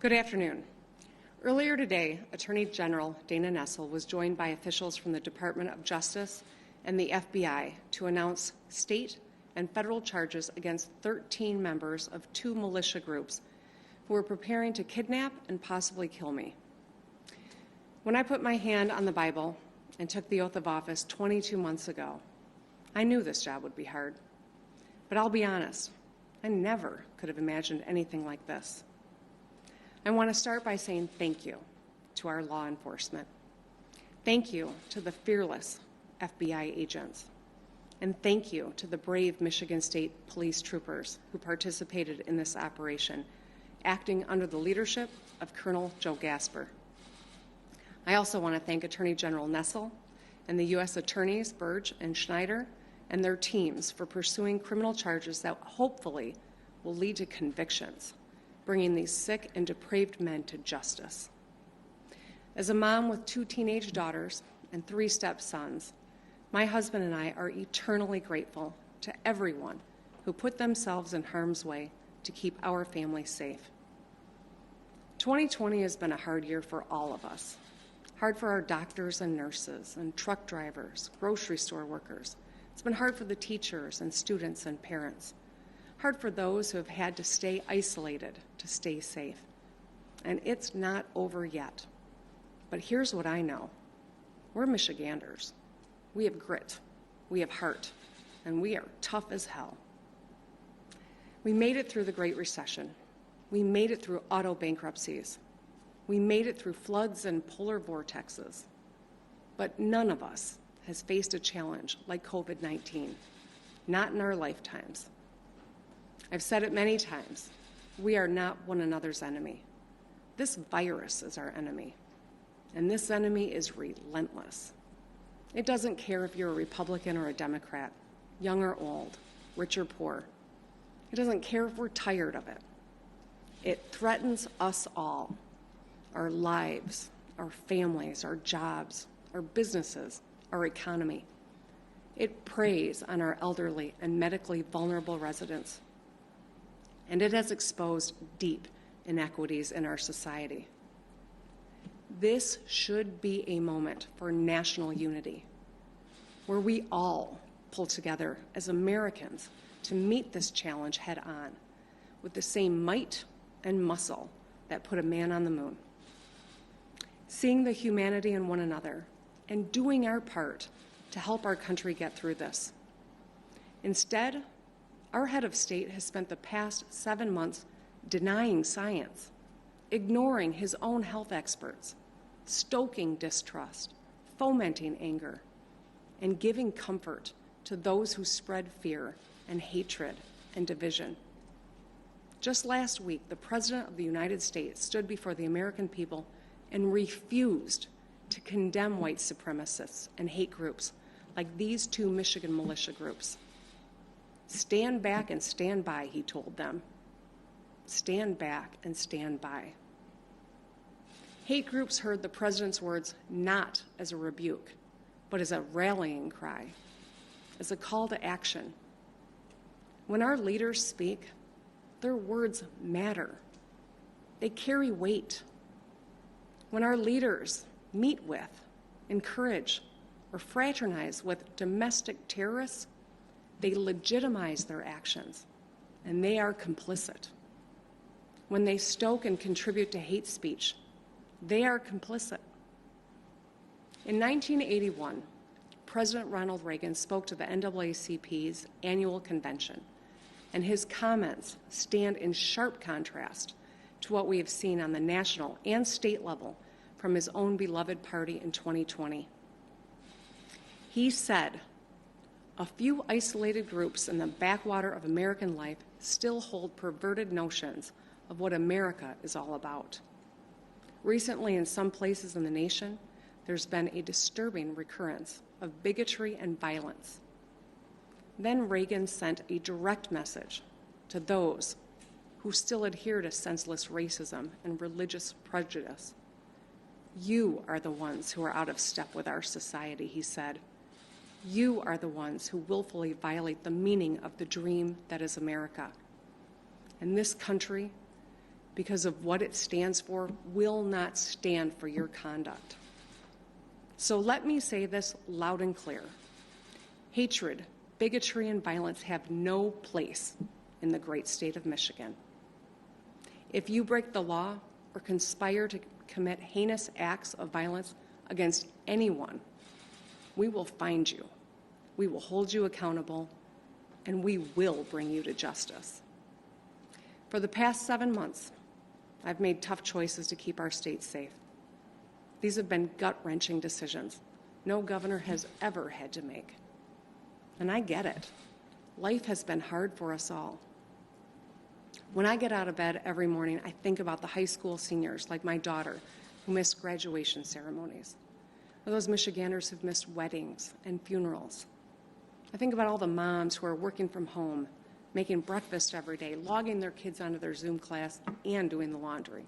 Good afternoon. Earlier today, Attorney General Dana Nessel was joined by officials from the Department of Justice and the FBI to announce state and federal charges against 13 members of 2 militia groups who were preparing to kidnap and possibly kill me. When I put my hand on the Bible and took the oath of office 22 months ago, I knew this job would be hard. But I'll be honest, I never could have imagined anything like this. I want to start by saying thank you to our law enforcement. Thank you to the fearless FBI agents. And thank you to the brave Michigan State Police troopers who participated in this operation, acting under the leadership of Colonel Joe Gasper. I also want to thank Attorney General Nessel and the U.S. Attorneys Burge and Schneider and their teams for pursuing criminal charges that hopefully will lead to convictions, bringing these sick and depraved men to justice. As a mom with 2 teenage daughters and 3 stepsons, my husband and I are eternally grateful to everyone who put themselves in harm's way to keep our family safe. 2020 has been a hard year for all of us. Hard for our doctors and nurses and truck drivers, grocery store workers. It's been hard for the teachers and students and parents. Hard for those who have had to stay isolated to stay safe. And it's not over yet. But here's what I know. We're Michiganders. We have grit, we have heart, and we are tough as hell. We made it through the Great Recession. We made it through auto bankruptcies. We made it through floods and polar vortexes. But none of us has faced a challenge like COVID-19, not in our lifetimes. I've said it many times, we are not one another's enemy. This virus is our enemy, and this enemy is relentless. It doesn't care if you're a Republican or a Democrat, young or old, rich or poor. It doesn't care if we're tired of it. It threatens us all, our lives, our families, our jobs, our businesses, our economy. It preys on our elderly and medically vulnerable residents. And it has exposed deep inequities in our society. This should be a moment for national unity, where we all pull together as Americans to meet this challenge head on with the same might and muscle that put a man on the moon. Seeing the humanity in one another and doing our part to help our country get through this. Instead, our head of state has spent the past 7 months denying science, ignoring his own health experts, stoking distrust, fomenting anger, and giving comfort to those who spread fear and hatred and division. Just last week, the President of the United States stood before the American people and refused to condemn white supremacists and hate groups like these 2 Michigan militia groups. Stand back and stand by, he told them. Stand back and stand by. Hate groups heard the president's words not as a rebuke, but as a rallying cry, as a call to action. When our leaders speak, their words matter. They carry weight. When our leaders meet with, encourage, or fraternize with domestic terrorists, they legitimize their actions, and they are complicit. When they stoke and contribute to hate speech, they are complicit. In 1981, President Ronald Reagan spoke to the NAACP's annual convention, and his comments stand in sharp contrast to what we have seen on the national and state level from his own beloved party in 2020. He said, "A few isolated groups in the backwater of American life still hold perverted notions of what America is all about. Recently, in some places in the nation, there's been a disturbing recurrence of bigotry and violence." Then Reagan sent a direct message to those who still adhere to senseless racism and religious prejudice. "You are the ones who are out of step with our society," he said. "You are the ones who willfully violate the meaning of the dream that is America. And this country because of what it stands for will not stand for your conduct. So let me say this loud and clear. Hatred, bigotry, and violence have no place in the great state of Michigan. If you break the law or conspire to commit heinous acts of violence against anyone, we will find you, we will hold you accountable, and we will bring you to justice. For the past 7 months, I've made tough choices to keep our state safe. These have been gut-wrenching decisions no governor has ever had to make. And I get it. Life has been hard for us all. When I get out of bed every morning, I think about the high school seniors, like my daughter, who missed graduation ceremonies, or those Michiganders who've missed weddings and funerals. I think about all the moms who are working from home, making breakfast every day, logging their kids onto their Zoom class, and doing the laundry.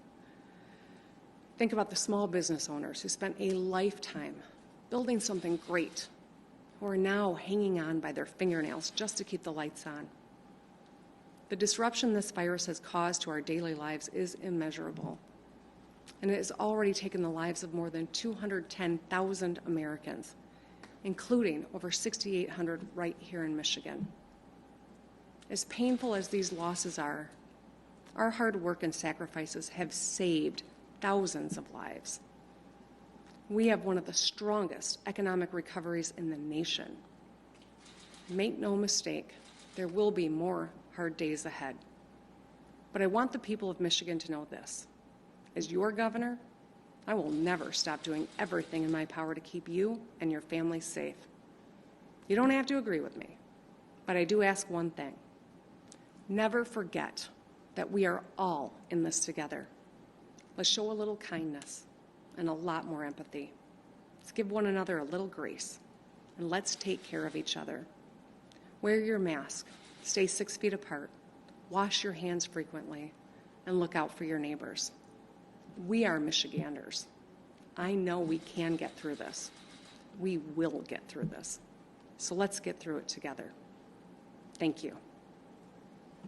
Think about the small business owners who spent a lifetime building something great, who are now hanging on by their fingernails just to keep the lights on. The disruption this virus has caused to our daily lives is immeasurable, and it has already taken the lives of more than 210,000 Americans, including over 6,800 right here in Michigan. As painful as these losses are, our hard work and sacrifices have saved thousands of lives. We have one of the strongest economic recoveries in the nation. Make no mistake, there will be more hard days ahead. But I want the people of Michigan to know this. As your governor, I will never stop doing everything in my power to keep you and your family safe. You don't have to agree with me, but I do ask one thing. Never forget that we are all in this together. Let's show a little kindness and a lot more empathy. Let's give one another a little grace, and let's take care of each other. Wear your mask, stay 6 feet apart, wash your hands frequently, and look out for your neighbors. We are Michiganders. I know we can get through this. We will get through this. So let's get through it together. Thank you.